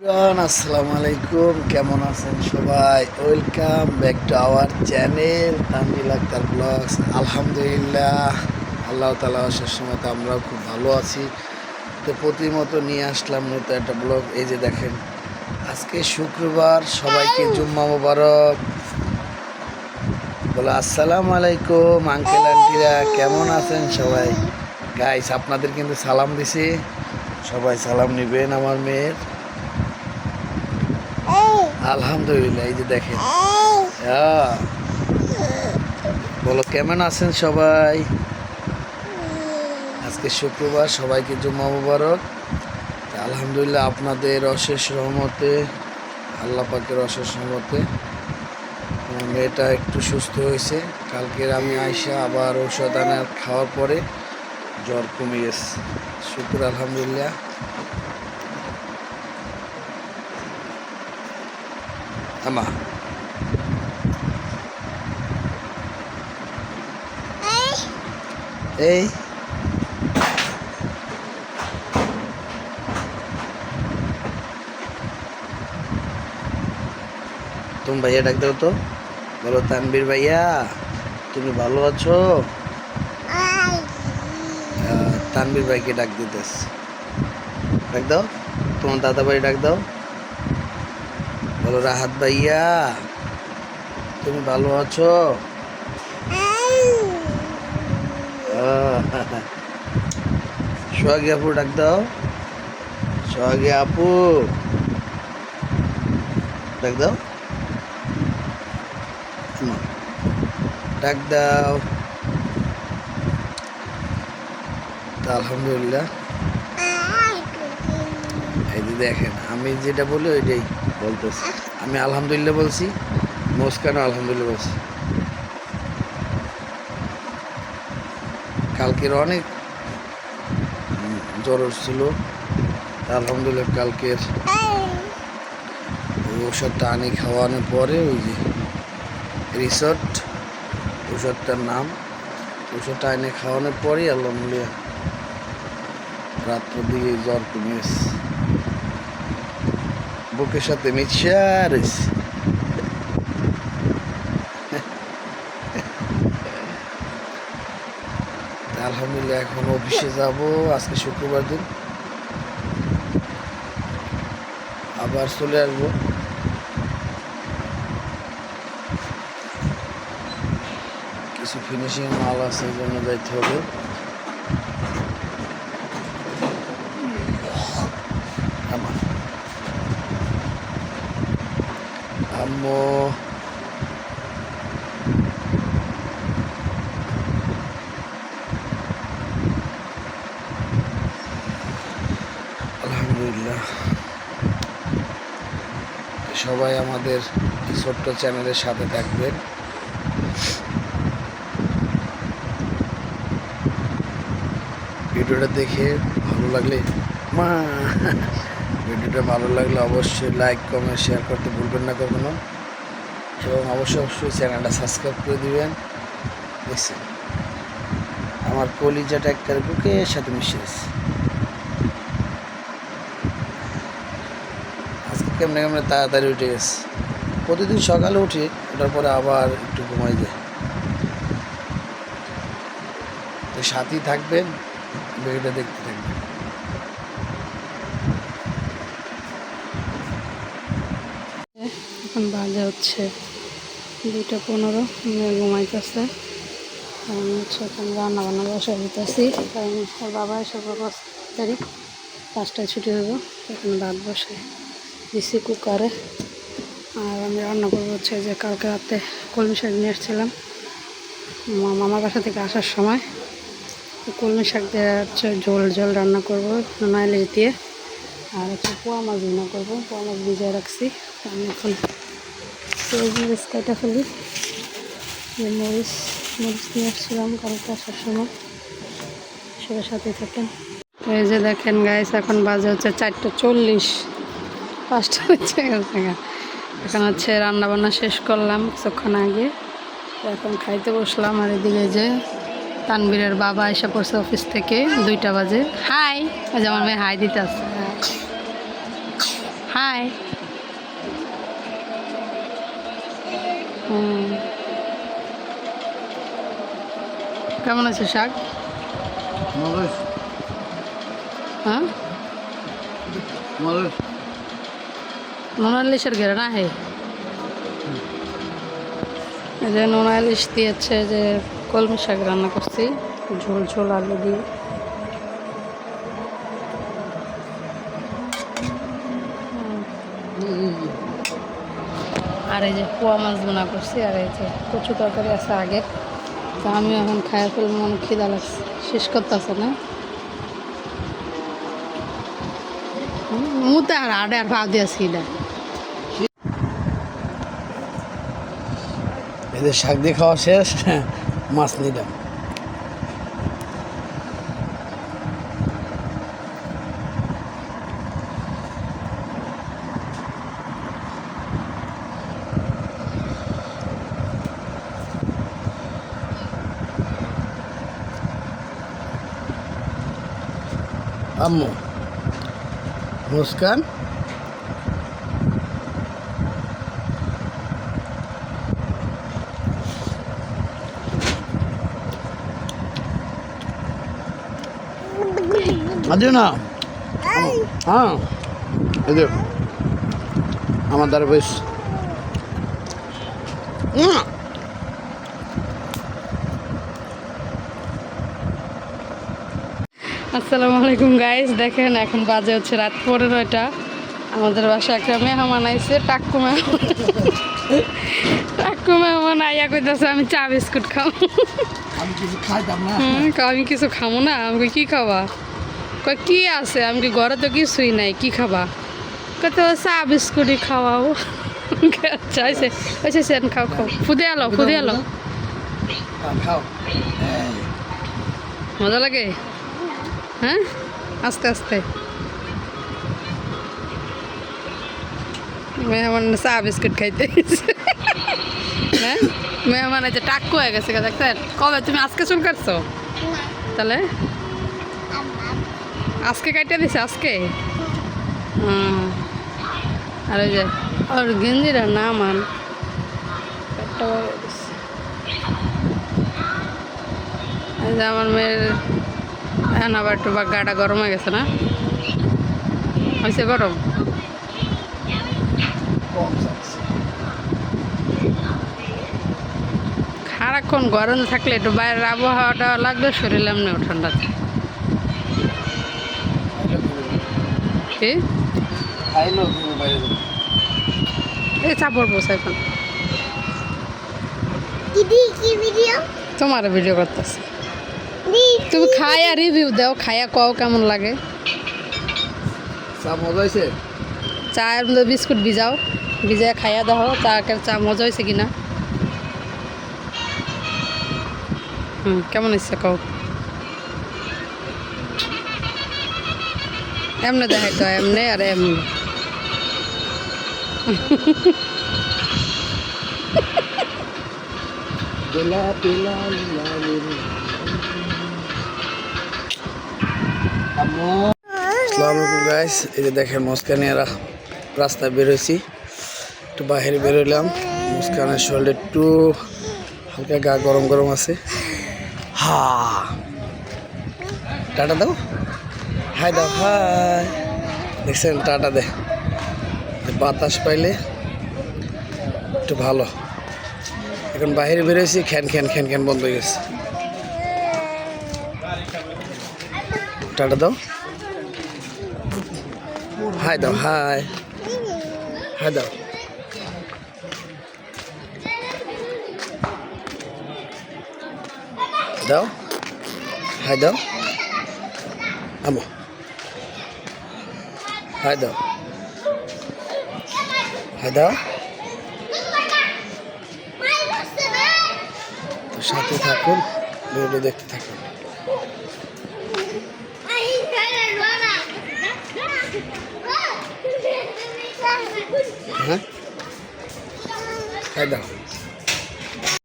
আসসালামু আলাইকুম, কেমন আছেন সবাই? Welcome back to our channel Tanvir Akhtar blogs. আলহামদুলিল্লাহ, আল্লাহ তাআলা অশেষ সময় আমরাও খুব ভালো আছি। তো প্রতিমতো নিয়ে আসলাম নতুন একটা ব্লগ। এই যে দেখেন, আজকে শুক্রবার, সবাইকে জুম্মা মোবারক। বলো আসসালামু আলাইকুম আঙ্কেল আন্টিরা, কেমন আছেন সবাই? গাইস, আপনাদের কিন্তু সালাম দিছি, সবাই সালাম নেবেন আমার মেয়ের। আলহামদুলিল্লাহ, এই যে দেখেন, বলো কেমন আছেন সবাই? আজকে শুক্রবার, সবাইকে জুম্মা মুবারক। আলহামদুলিল্লাহ, আপনাদের অশেষ রহমতে, আল্লাহ পাকের অশেষ রহমতে আমার মেয়েটা একটু সুস্থ হয়েছে। কালকের আমি আইসা আবার ঔষধ আনার খাওয়ার পরে জ্বর কমে গেছে, শুক্র আলহামদুলিল্লাহ। আমা এই তুমি ভাইয়া ডাক দাও তো, বলো তানভীর ভাইয়া তুমি ভালো আছো? তানভীর ভাইকে ডাক দিতেছ, ডাক দাও। তোমার দাদা ভাই ডাক দাও, বলো রাহাত ভাইয়া তুমি ভালো আছো? সোহাগী আপু ডাক দাও, সোহাগী আপু ডাক দাও, ডাক দাও। তা আলহামদুলিল্লাহ, এই যে দেখেন, আমি যেটা বলি ওইটাই বলতেছি। আমি আলহামদুলিল্লাহ বলছি, মুস্কানও আলহামদুলিল্লাহ বলছি। কালকের অনেক জ্বর ছিল, আলহামদুলিল্লাহ কালকের ওই ওষুধটা আনি খাওয়ানোর পরে, ওই যে রিসর্ট ওষুধটার নাম, ওষুধটা এনে খাওয়ানোর পরেই আলহামদুলিল্লাহ রাত্রের দিকে জ্বর কমিয়েছে, বুকের সাথে মিশার আলহামদুলিল্লাহ। এখন অফিসে যাব, আজকে শুক্রবার দিন, আবার চলে আসবো। কিছু ফিনিশিং মাল আছে, এই জন্য যাইতে হবে। আম্মু আলহামদুলিল্লাহ, সবাই আমাদের ছোট্ট চ্যানেলের সাথে থাকবেন। ভিডিওটা দেখে ভালো লাগলে ভিডিওটা ভালো লাগলে অবশ্যই লাইক কমেন্ট শেয়ার করতে ভুলবেন না কখনো, এবং অবশ্যই চ্যানেলটা সাবস্ক্রাইব করে দিবেন। দেখছেন আমার কলিজাটা একটা বুকের সাথে মিশে গেছে। আজকে কেমনে কেমনে তাড়াতাড়ি উঠে গেছে। প্রতিদিন সকালে উঠি, ওঠার পরে আবার একটু ঘুমাই যায়। তো সাথেই থাকবেন, ভিডিওটা দেখতে থাকবেন। এখন বাজে হচ্ছে 2:15, ঘুমাইতেছে। আমি এখন রান্না বান্না বসাই দিতেছি, কারণ ওর বাবা এসে 5 তারিখ 5টায় ছুটি হইব। এখন ভাত বসাই দিছি কুকারে। আর আমি রান্না করবো হচ্ছে যে কালকে রাতে কলমি শাক নিয়ে এসেছিলাম মামার বাসা থেকে আসার সময়। কলমি শাক দিয়ে হচ্ছে ঝোল রান্না করবো নয়লিশ দিয়ে, আর হচ্ছে পোয়া মাছ রান্না করবো। পোয়া মাছ ভিজিয়ে রাখছি, আমি এখন মরিচ কাটা ফেলি। মরিচ নিয়ে আসছিলাম কালকে আসার সময়, সেটার সাথে থাকেন। এই যে দেখেন গাইস, এখন বাজে হচ্ছে 4:40, 5টা হচ্ছে গেছে। এখন হচ্ছে রান্না বান্না শেষ করলাম কিছুক্ষণ আগে, এখন খাইতে বসলাম। আর এদিকে যে তানভীরের বাবা এসে পড়ছে অফিস থেকে, 2টা বাজে। হাই, আজ আমার মেয়ে হাই দিতে আসছে। হাই। কেমন আছে শাক? হ্যাঁ, নোনা ইলিশের ঘেরা না হে, এই যে নোনা ইলিশ দিয়েছে, যে কলমি শাক রান্না করছি ঝোল ঝোল আলু দিয়ে। আর এই যে পোয়া মাছ বোনা করছি, আর এই যে কচু তরকারি আছে আগের, তা আমি এখন খাইয়া ফেলবো, মনে খিদা লাগছে, শেষ করতেছে না মুতে আর আডে আর ভাব দিয়েছি না। এদের শাক দিয়ে খাওয়া শেষ, মাছ নিলাম। আম্মু মুস্কান, আদিও না। হ্যাঁ, এই যে আমার দ্বারা বেশ। আসসালামু আলাইকুম গাইস, দেখেন এখন বাজে হচ্ছে রাত 11টা। আমাদের বাসায় একটা মেহমান আইছে, টাক্কু মেহমান। টাক্কু মেহমান আইয়া কইতাছে আমি চা বিস্কুট খাও। আমি কিছু খাইতাম না। আমি কিছু খাবো না। আমাকে কি খাবা? কয় কি আছে? আমি কি ঘরে তো কিছুই নাই, কি খাবা? কত চা বিস্কুটই খাওয়াও। চাইছে আচ্ছা সেন খাও খাও, ফুদে আলো ফুদে আলো। খাও, মজা লাগে? হ্যাঁ, আস্তে আস্তে। মেহমান চা বিস্কুট খাইতে হ্যাঁ, মেহমান আছে টাক্কু হয়ে গেছে, দেখছেন? কবে তুমি আজকে চুল কাটছো? তাহলে আজকে কাটতে দিছে আজকে? আর ওই যে ওর গেঞ্জিরা না মান আমার মেয়ের এখন আবার একটু গাটা গরম হয়ে গেছে না? হয়েছে গরম? সারাক্ষণ গরম থাকলে একটু বাইরের আবহাওয়াটা লাগবে, শরীর এমনি ঠান্ডা কি এই চাপড় বসে এখন তোমার ভিডিও করতেছে। তুমি খায়া রিভিউ দাও, খায়া কও কেমন লাগে। চা মজা হয়েছে? চায়ের মধ্যে বিস্কুট ভিজাও, ভিজায় খাইয়া দাও চা মজা হয়েছে কিনা। কেমন হয়েছে কও। এমনি দেখাই তো, এমনি আর এমনি। আসসালামু গাইস, এই যে দেখেন মুস্কানিয়ারা রাস্তায় বেরোইছি, একটু বাইরে বেরোলাম। মুস্কানের শরীরে একটু হালকা গা গরম গরম আছে। হা, টাটা দাও, হাই দাও, হাই। দেখছেন টাটা দে, বাতাস পাইলে একটু ভালো। এখন বাইরে বেরোইছি, খ্যান খ্যান খ্যান খ্যান বন্ধ হয়ে গেছে। টাটা দাও, হাই দাও, হাই হাই দাও। দাও, হাই দাও, আমো, হাই দাও, হাই দাও। তো সাথে থাকুন, ভিডিও দেখতে থাকুন। হ্যাঁ, হাই দাও।